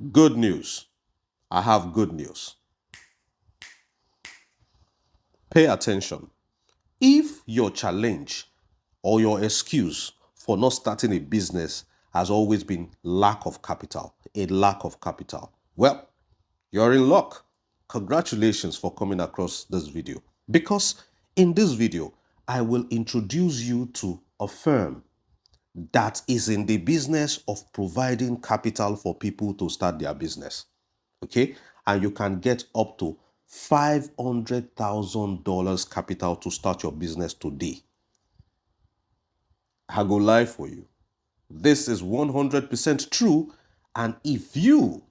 Good news. I have good news. Pay attention. If your challenge or your excuse for not starting a business has always been lack of capital, a lack of capital, well, you're in luck. Congratulations for coming across this video. Because in this video, I will introduce you to a firm that is in the business of providing capital for people to start their business. Okay? And you can get up to $500,000 capital to start your business today. I go live for you. This is 100% true. And if you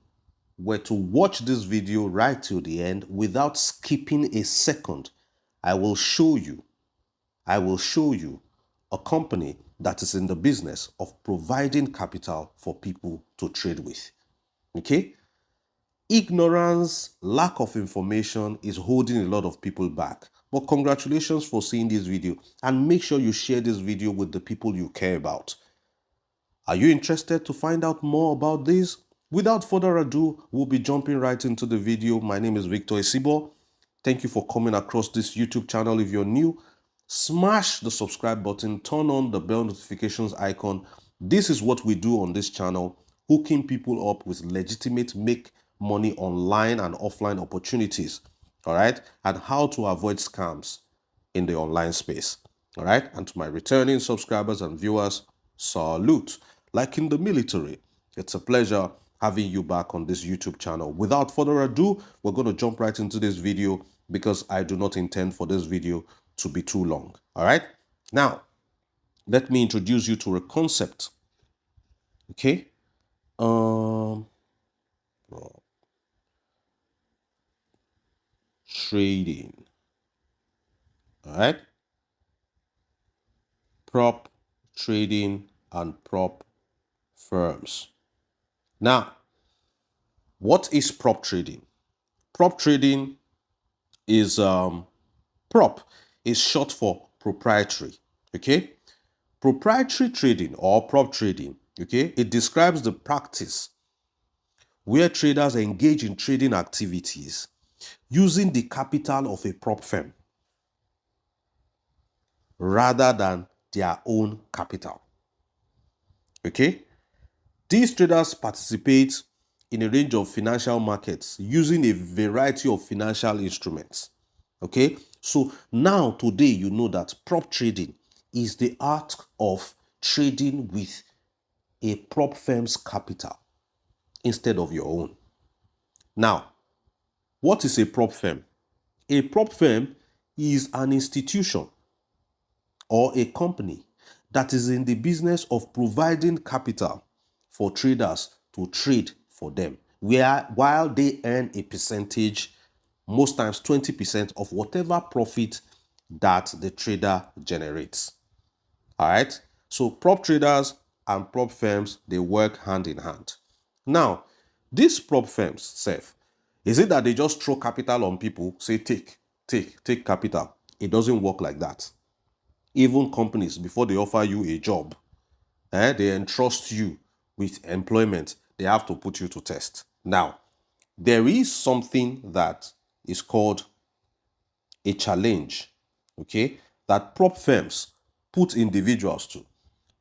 were to watch this video right till the end without skipping a second, I will show you a company that is in the business of providing capital for people to trade with. Okay? Ignorance, lack of information is holding a lot of people back. But congratulations for seeing this video, and make sure you share this video with the people you care about. Are you interested to find out more about this? Without further ado, we'll be jumping right into the video. My name is Victor Esibo. Thank you for coming across this YouTube channel. If you're new, smash the subscribe button, turn on the bell notifications icon. This is what we do on this channel, hooking people up with legitimate make money online and offline opportunities, all right, and how to avoid scams in the online space, all right. And to my returning subscribers and viewers, salute. Like in the military, it's a pleasure having you back on this YouTube channel. Without further ado, we're going to jump right into this video because I do not intend for this video to be too long. All right. Now, let me introduce you to a concept. Okay. Trading. All right. Prop trading and prop firms. Now, what is prop trading? Prop trading is prop is short for proprietary. Okay. Proprietary trading or prop trading, okay, it describes the practice where traders engage in trading activities using the capital of a prop firm rather than their own capital. Okay? These traders participate in a range of financial markets using a variety of financial instruments. Okay? So now today you know that prop trading is the art of trading with a prop firm's capital instead of your own. Now, what is a prop firm? A prop firm is an institution or a company that is in the business of providing capital for traders to trade for them, while they earn a percentage, most times 20% of whatever profit that the trader generates. All right. So prop traders and prop firms, they work hand in hand. Now, these prop firms, Seth, is it that they just throw capital on people, say, take capital? It doesn't work like that. Even companies, before they offer you a job, they entrust you with employment, they have to put you to test. Now, there is something that is called a challenge, okay, that prop firms put individuals to.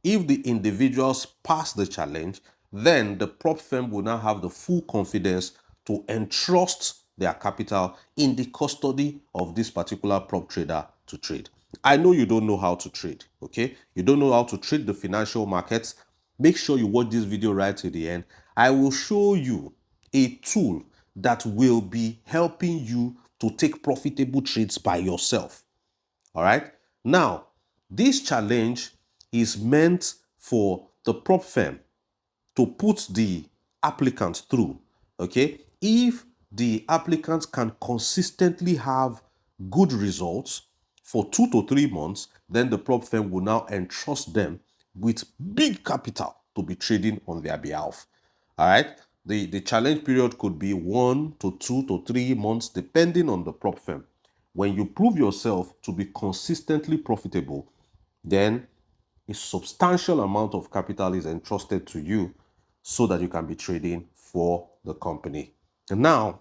If the individuals pass the challenge, then the prop firm will now have the full confidence to entrust their capital in the custody of this particular prop trader to trade. I know you don't know how to trade, okay? You don't know how to trade the financial markets. Make sure you watch this video right to the end. I will show you a tool that will be helping you to take profitable trades by yourself. All right. Now, this challenge is meant for the prop firm to put the applicant through. Okay. If the applicant can consistently have good results for 2 to 3 months, then the prop firm will now entrust them with big capital to be trading on their behalf. All right. The challenge period could be 1 to 2 to 3 months, depending on the prop firm. When you prove yourself to be consistently profitable, then a substantial amount of capital is entrusted to you so that you can be trading for the company. And now,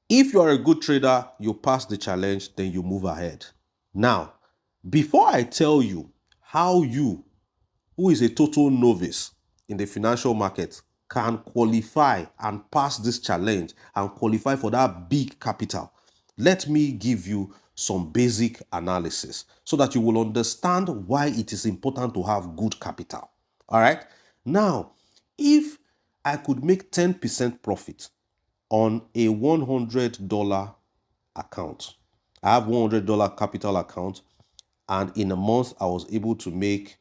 if you are a good trader, you pass the challenge, then you move ahead. Now, before I tell you how you, who is a total novice in the financial market, can qualify and pass this challenge and qualify for that big capital, let me give you some basic analysis so that you will understand why it is important to have good capital. All right. Now, if I could make 10% profit on a $100 account, I have $100 capital account, and in a month I was able to make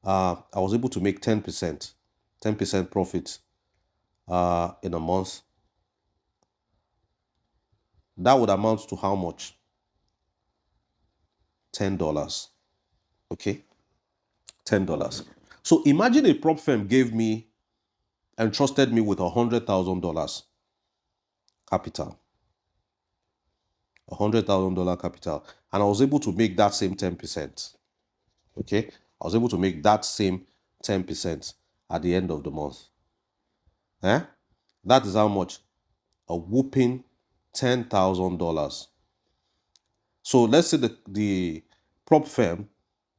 10% profit in a month. That would amount to how much? $10. Okay, $10. So imagine a prop firm gave me and trusted me with $100,000 capital, $100,000 capital, and I was able to make that same 10%. Okay, I was able to make that same 10% at the end of the month. That is how much? A whooping $10,000. So let's say the prop firm,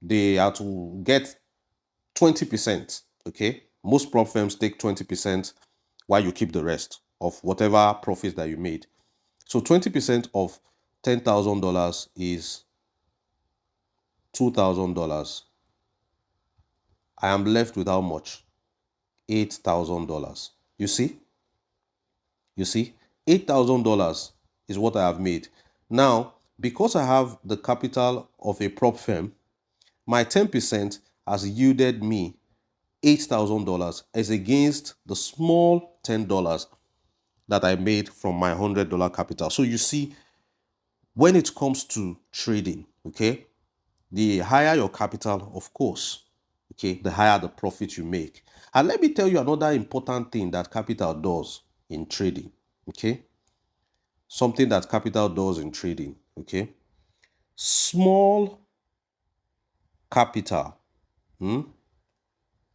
they are to get 20%. Okay, most prop firms take 20% while you keep the rest of whatever profits that you made. So 20% of $10,000 is $2,000. I am left with how much? $8,000. You see? You see? $8,000 is what I have made. Now, because I have the capital of a prop firm, my 10% has yielded me $8,000 as against the small $10 that I made from my $100 capital. So you see, when it comes to trading, okay, the higher your capital, of course, okay, the higher the profit you make. And let me tell you another important thing that capital does in trading, okay? Something that capital does in trading, okay? Small capital,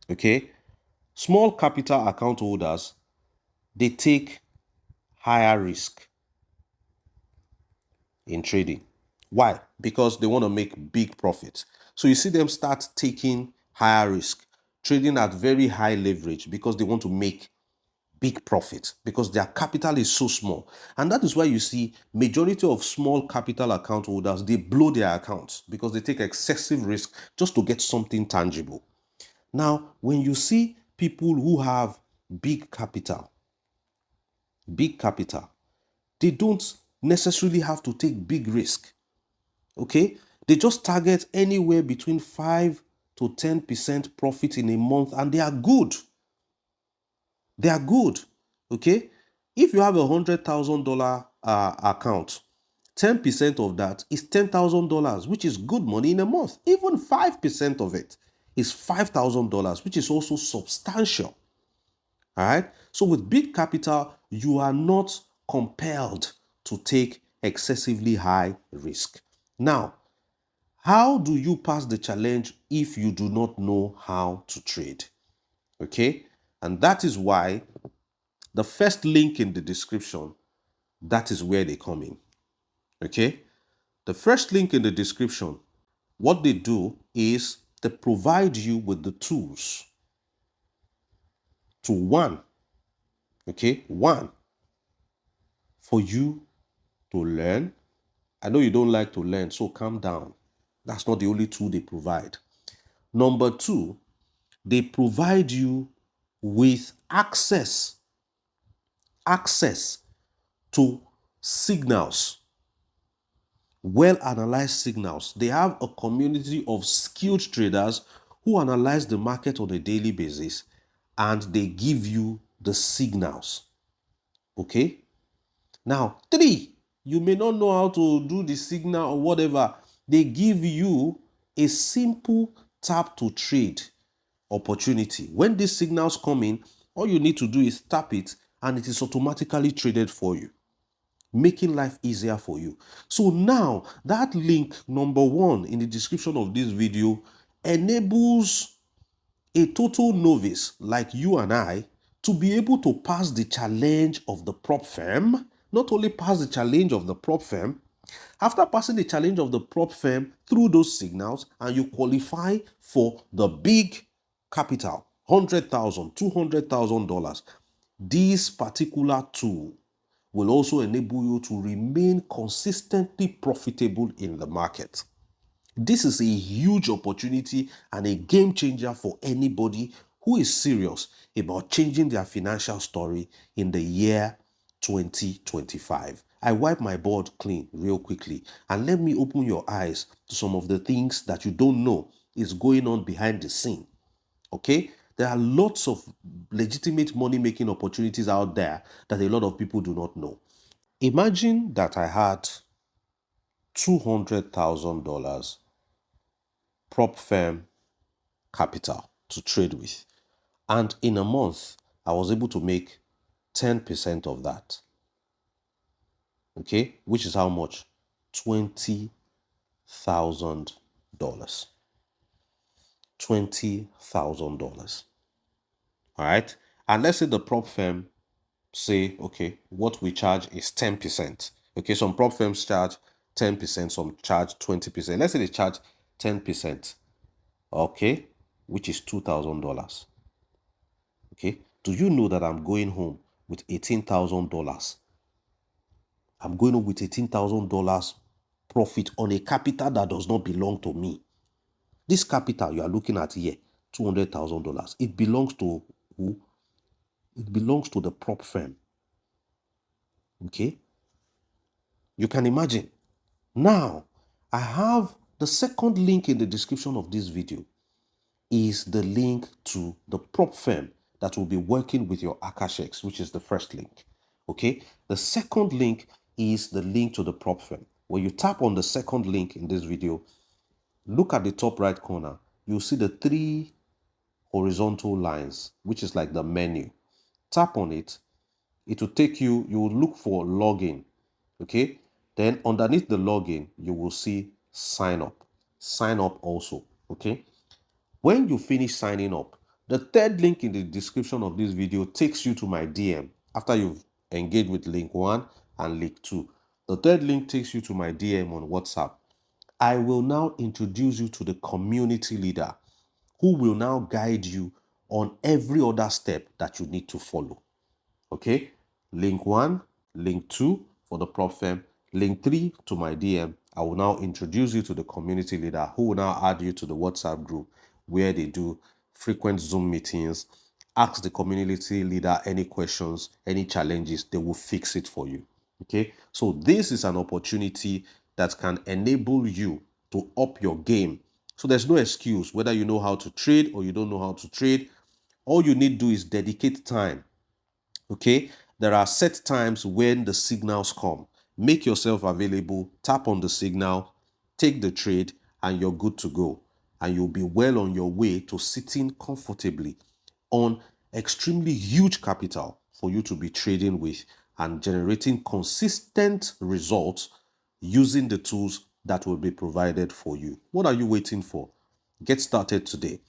okay? Small capital account holders, they take higher risk in trading. Why? Because they want to make big profits. So you see them start taking higher risk, trading at very high leverage because they want to make big profit because their capital is so small. And that is why you see majority of small capital account holders, they blow their accounts because they take excessive risk just to get something tangible. Now, when you see people who have big capital, they don't necessarily have to take big risk. Okay, they just target anywhere between 5 to 10% profit in a month, and they are good. They are good. Okay, if you have $100,000 account, 10% of that is $10,000, which is good money in a month. Even 5% of it is $5,000, which is also substantial. All right. So with big capital, you are not compelled to take excessively high risk. Now, how do you pass the challenge if you do not know how to trade? Okay, and that is why the first link in the description, that is where they come in. Okay, the first link in the description, what they do is they provide you with the tools to one, for you to learn. I know you don't like to learn, so calm down. That's not the only tool they provide. Number two, they provide you with access to signals, well analyzed signals. They have a community of skilled traders who analyze the market on a daily basis, and they give you the signals. Okay? Now, three, you may not know how to do the signal or whatever. They give you a simple tap to trade opportunity. When these signals come in, all you need to do is tap it and it is automatically traded for you, making life easier for you. So now that link number one in the description of this video enables a total novice like you and I to be able to pass the challenge of the prop firm, not only pass the challenge of the prop firm, after passing the challenge of the prop firm through those signals and you qualify for the big capital, $100,000, $200,000, this particular tool will also enable you to remain consistently profitable in the market. This is a huge opportunity and a game changer for anybody who is serious about changing their financial story in the year 2025. I wipe my board clean real quickly and let me open your eyes to some of the things that you don't know is going on behind the scene. Okay? There are lots of legitimate money-making opportunities out there that a lot of people do not know. Imagine that I had $200,000 prop firm capital to trade with. And in a month, I was able to make 10% of that. Okay, which is how much? $20,000. $20,000. All right. And let's say the prop firm say, okay, what we charge is 10%. Okay, some prop firms charge 10%, some charge 20%. Let's say they charge 10%. Okay, which is $2,000. Okay, do you know that I'm going home with $18,000? I'm going home with $18,000 profit on a capital that does not belong to me. This capital you are looking at here, $200,000, it belongs to who? It belongs to the prop firm. Okay, you can imagine. Now, I have the second link in the description of this video is the link to the prop firm that will be working with your Akashex, which is the first link. Okay, the second link is the link to the prop firm. When you tap on the second link in this video, look at the top right corner. You'll see the three horizontal lines, which is like the menu. Tap on it. It will take you, you will look for login. Okay, then underneath the login, you will see sign up. Sign up also. Okay, when you finish signing up, the third link in the description of this video takes you to my DM after you've engaged with link 1 and link 2. The third link takes you to my DM on WhatsApp. I will now introduce you to the community leader who will now guide you on every other step that you need to follow. Okay, link 1, link 2 for the prop firm, link 3 to my DM. I will now introduce you to the community leader who will now add you to the WhatsApp group where they do frequent Zoom meetings. Ask the community leader any questions, any challenges, they will fix it for you. Okay, so this is an opportunity that can enable you to up your game. So there's no excuse whether you know how to trade or you don't know how to trade. All you need to do is dedicate time. Okay, there are set times when the signals come. Make yourself available, tap on the signal, take the trade, and you're good to go. And you'll be well on your way to sitting comfortably on extremely huge capital for you to be trading with and generating consistent results using the tools that will be provided for you. What are you waiting for? Get started today.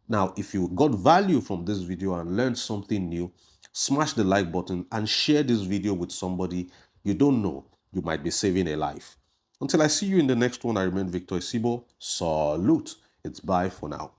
Now, if you got value from this video and learned something new, smash the like button and share this video with somebody you don't know. You might be saving a life. Until I see you in the next one, I remain Victor Isibo. Salute. It's bye for now.